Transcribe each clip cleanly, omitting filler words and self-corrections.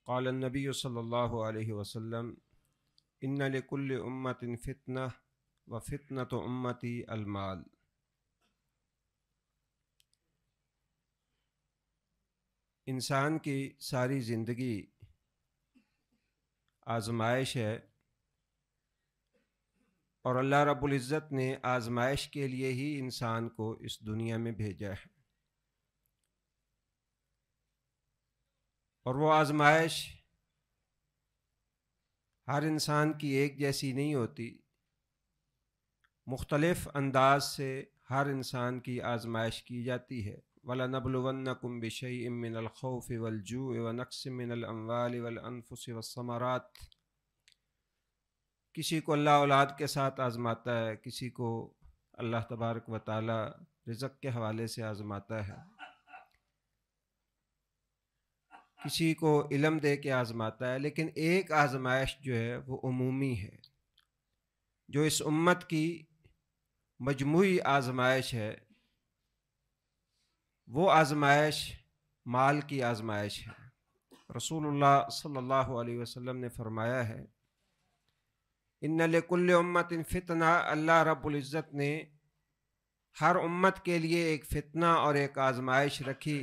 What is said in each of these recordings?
قال النبی صلی اللہ علیہ وسلم ان لکل امت فتنہ و فتنۃ امتی المال۔ انسان کی ساری زندگی آزمائش ہے، اور اللہ رب العزت نے آزمائش کے لیے ہی انسان کو اس دنیا میں بھیجا ہے، اور وہ آزمائش ہر انسان کی ایک جیسی نہیں ہوتی، مختلف انداز سے ہر انسان کی آزمائش کی جاتی ہے۔ وَلَنَبْلُوَنَّكُمْ بِشَيْءٍ مِّنَ الْخَوْفِ وَالْجُوعِ وَنَقْصٍ مِّنَ الْأَمْوَالِ وَالْأَنفُسِ وَالثَّمَرَاتِ۔ کسی کو اللہ اولاد کے ساتھ آزماتا ہے، کسی کو اللہ تبارک و تعالی رزق کے حوالے سے آزماتا ہے، کسی کو علم دے کے آزماتا ہے، لیکن ایک آزمائش جو ہے وہ عمومی ہے، جو اس امت کی مجموعی آزمائش ہے۔ وہ آزمائش مال کی آزمائش ہے۔ رسول اللہ صلی اللہ علیہ وسلم نے فرمایا ہے ان لکل امت فتنہ، اللہ رب العزت نے ہر امت کے لیے ایک فتنہ اور ایک آزمائش رکھی۔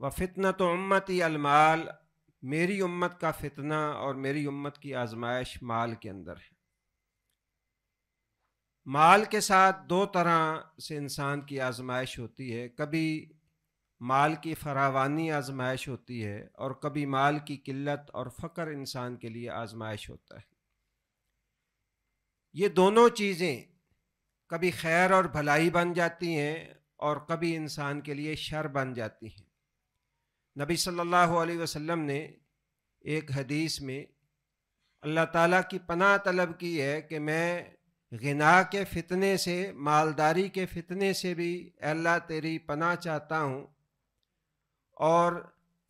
وفتنۃ امتی المال، میری امت کا فتنہ اور میری امت کی آزمائش مال کے اندر ہے۔ مال کے ساتھ دو طرح سے انسان کی آزمائش ہوتی ہے، کبھی مال کی فراوانی آزمائش ہوتی ہے، اور کبھی مال کی قلت اور فقر انسان کے لیے آزمائش ہوتا ہے۔ یہ دونوں چیزیں کبھی خیر اور بھلائی بن جاتی ہیں، اور کبھی انسان کے لیے شر بن جاتی ہیں۔ نبی صلی اللہ علیہ وسلم نے ایک حدیث میں اللہ تعالیٰ کی پناہ طلب کی ہے کہ میں غنا کے فتنے سے، مالداری کے فتنے سے بھی اے اللہ تیری پناہ چاہتا ہوں، اور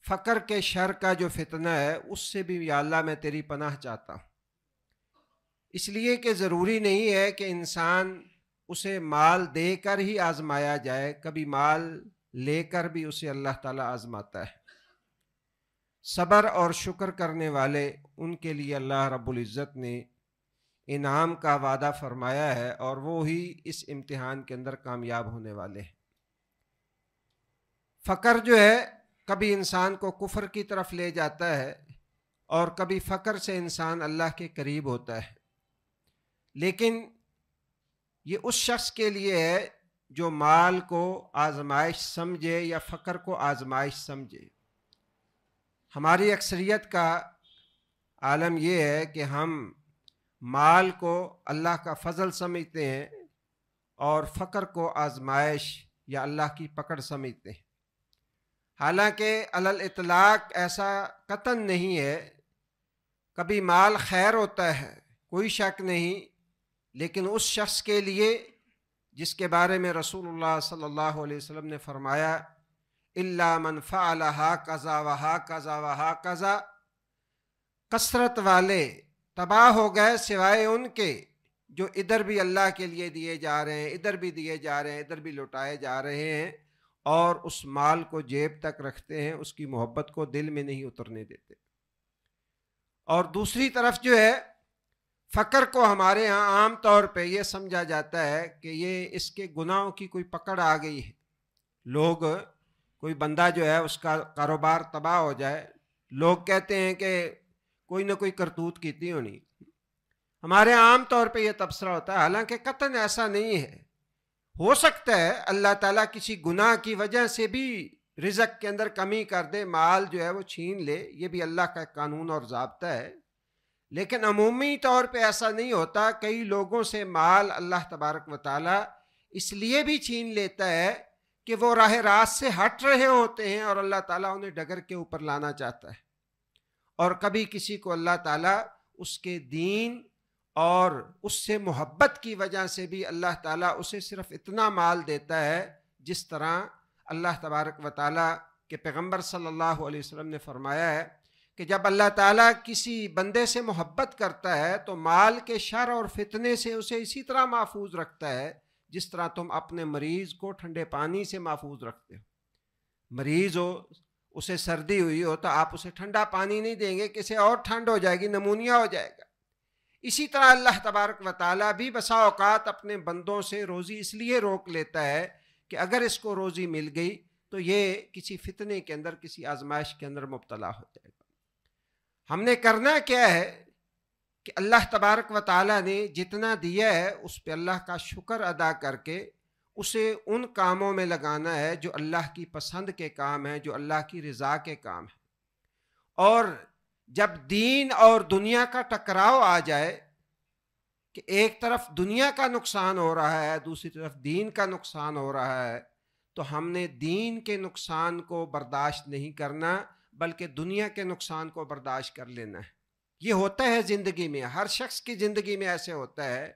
فقر کے شر کا جو فتنہ ہے اس سے بھی یا اللہ میں تیری پناہ چاہتا ہوں۔ اس لیے کہ ضروری نہیں ہے کہ انسان اسے مال دے کر ہی آزمایا جائے، کبھی مال لے کر بھی اسے اللہ تعالیٰ آزماتا ہے۔ صبر اور شکر کرنے والے، ان کے لیے اللہ رب العزت نے انعام کا وعدہ فرمایا ہے، اور وہ ہی اس امتحان کے اندر کامیاب ہونے والے ہیں۔ فقر جو ہے کبھی انسان کو کفر کی طرف لے جاتا ہے، اور کبھی فقر سے انسان اللہ کے قریب ہوتا ہے، لیکن یہ اس شخص کے لیے ہے جو مال کو آزمائش سمجھے یا فقر کو آزمائش سمجھے۔ ہماری اکثریت کا عالم یہ ہے کہ ہم مال کو اللہ کا فضل سمجھتے ہیں، اور فقر کو آزمائش یا اللہ کی پکڑ سمجھتے ہیں۔ حالانکہ علی الاطلاق ایسا قطعاً نہیں ہے۔ کبھی مال خیر ہوتا ہے، کوئی شک نہیں، لیکن اس شخص کے لیے جس کے بارے میں رسول اللہ صلی اللہ علیہ وسلم نے فرمایا الا من فعل ھکذا وھکذا وھکذا، کثرت والے تباہ ہو گئے سوائے ان کے جو ادھر بھی اللہ کے لیے دیے جا رہے ہیں، ادھر بھی دیے جا رہے ہیں، ادھر بھی لوٹائے جا رہے ہیں، اور اس مال کو جیب تک رکھتے ہیں، اس کی محبت کو دل میں نہیں اترنے دیتے۔ اور دوسری طرف جو ہے فقر کو ہمارے ہاں عام طور پہ یہ سمجھا جاتا ہے کہ یہ اس کے گناہوں کی کوئی پکڑ آ گئی ہے۔ لوگ، کوئی بندہ جو ہے اس کا کاروبار تباہ ہو جائے، لوگ کہتے ہیں کہ کوئی نہ کوئی کرتوت کیتی ہونی۔ ہمارے عام طور پہ یہ تبصرہ ہوتا ہے، حالانکہ قطعاً ایسا نہیں ہے۔ ہو سکتا ہے اللہ تعالیٰ کسی گناہ کی وجہ سے بھی رزق کے اندر کمی کر دے، مال جو ہے وہ چھین لے، یہ بھی اللہ کا قانون اور ضابطہ ہے، لیکن عمومی طور پہ ایسا نہیں ہوتا۔ کئی لوگوں سے مال اللہ تبارک و تعالیٰ اس لیے بھی چھین لیتا ہے کہ وہ راہ راست سے ہٹ رہے ہوتے ہیں، اور اللہ تعالیٰ انہیں ڈگر کے اوپر لانا چاہتا ہے۔ اور کبھی کسی کو اللہ تعالیٰ اس کے دین اور اس سے محبت کی وجہ سے بھی اللہ تعالیٰ اسے صرف اتنا مال دیتا ہے، جس طرح اللہ تبارک و تعالیٰ کے پیغمبر صلی اللہ علیہ وسلم نے فرمایا ہے کہ جب اللہ تعالیٰ کسی بندے سے محبت کرتا ہے تو مال کے شر اور فتنے سے اسے اسی طرح محفوظ رکھتا ہے جس طرح تم اپنے مریض کو ٹھنڈے پانی سے محفوظ رکھتے ہو۔ مریض ہو، اسے سردی ہوئی ہو تو آپ اسے ٹھنڈا پانی نہیں دیں گے، کسی اور ٹھنڈ ہو جائے گی، نمونیا ہو جائے گا۔ اسی طرح اللہ تبارک و تعالیٰ بھی بسا اوقات اپنے بندوں سے روزی اس لیے روک لیتا ہے کہ اگر اس کو روزی مل گئی تو یہ کسی فتنے کے اندر، کسی آزمائش کے اندر مبتلا ہو جائے گا۔ ہم نے کرنا کیا ہے کہ اللہ تبارک و تعالیٰ نے جتنا دیا ہے اس پہ اللہ کا شکر ادا کر کے اسے ان کاموں میں لگانا ہے جو اللہ کی پسند کے کام ہیں، جو اللہ کی رضا کے کام ہیں۔ اور جب دین اور دنیا کا ٹکراؤ آ جائے کہ ایک طرف دنیا کا نقصان ہو رہا ہے، دوسری طرف دین کا نقصان ہو رہا ہے، تو ہم نے دین کے نقصان کو برداشت نہیں کرنا بلکہ دنیا کے نقصان کو برداشت کر لینا ہے۔ یہ ہوتا ہے زندگی میں، ہر شخص کی زندگی میں ایسے ہوتا ہے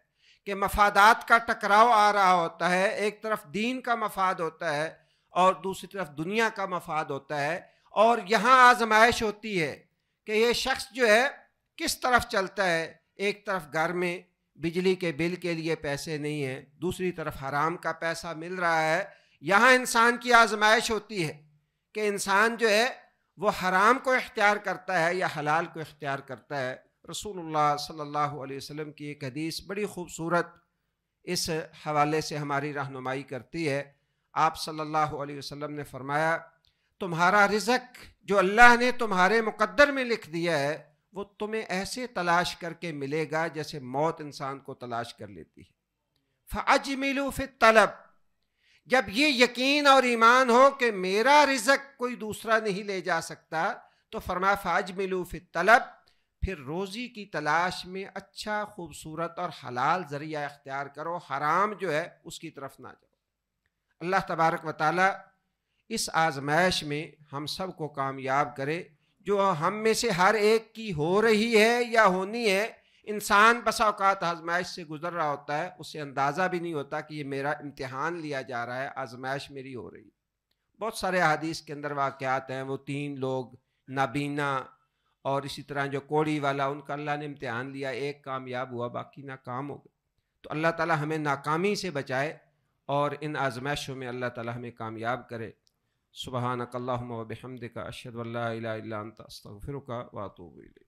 کہ مفادات کا ٹکراؤ آ رہا ہوتا ہے، ایک طرف دین کا مفاد ہوتا ہے اور دوسری طرف دنیا کا مفاد ہوتا ہے، اور یہاں آزمائش ہوتی ہے کہ یہ شخص جو ہے کس طرف چلتا ہے۔ ایک طرف گھر میں بجلی کے بل کے لیے پیسے نہیں ہیں، دوسری طرف حرام کا پیسہ مل رہا ہے۔ یہاں انسان کی آزمائش ہوتی ہے کہ انسان جو ہے وہ حرام کو اختیار کرتا ہے یا حلال کو اختیار کرتا ہے۔ رسول اللہ صلی اللہ علیہ وسلم کی ایک حدیث بڑی خوبصورت اس حوالے سے ہماری رہنمائی کرتی ہے۔ آپ صلی اللہ علیہ وسلم نے فرمایا، تمہارا رزق جو اللہ نے تمہارے مقدر میں لکھ دیا ہے وہ تمہیں ایسے تلاش کر کے ملے گا جیسے موت انسان کو تلاش کر لیتی ہے۔ فَأَجْمِلُوا فِي الطَّلَبِ، جب یہ یقین اور ایمان ہو کہ میرا رزق کوئی دوسرا نہیں لے جا سکتا تو فرمایا فَأَجْمِلُوا فِي الطَّلَبِ، پھر روزی کی تلاش میں اچھا، خوبصورت اور حلال ذریعہ اختیار کرو، حرام جو ہے اس کی طرف نہ جاؤ۔ اللہ تبارک و تعالی اس آزمائش میں ہم سب کو کامیاب کرے، جو ہم میں سے ہر ایک کی ہو رہی ہے یا ہونی ہے۔ انسان بسا اوقات آزمائش سے گزر رہا ہوتا ہے، اسے اندازہ بھی نہیں ہوتا کہ یہ میرا امتحان لیا جا رہا ہے، آزمائش میری ہو رہی ہے۔ بہت سارے احادیث کے اندر واقعات ہیں، وہ 3 لوگ نابینا اور اسی طرح جو کوڑی والا، ان کا اللہ نے امتحان لیا، ایک کامیاب ہوا، باقی ناکام ہو گئے۔ تو اللہ تعالی ہمیں ناکامی سے بچائے اور ان آزمائشوں میں اللہ تعالی ہمیں کامیاب کرے۔ سبحانک اللہم و بحمدک، اشہد ان لا الہ الا انت، استغفرک و اتوب الیک۔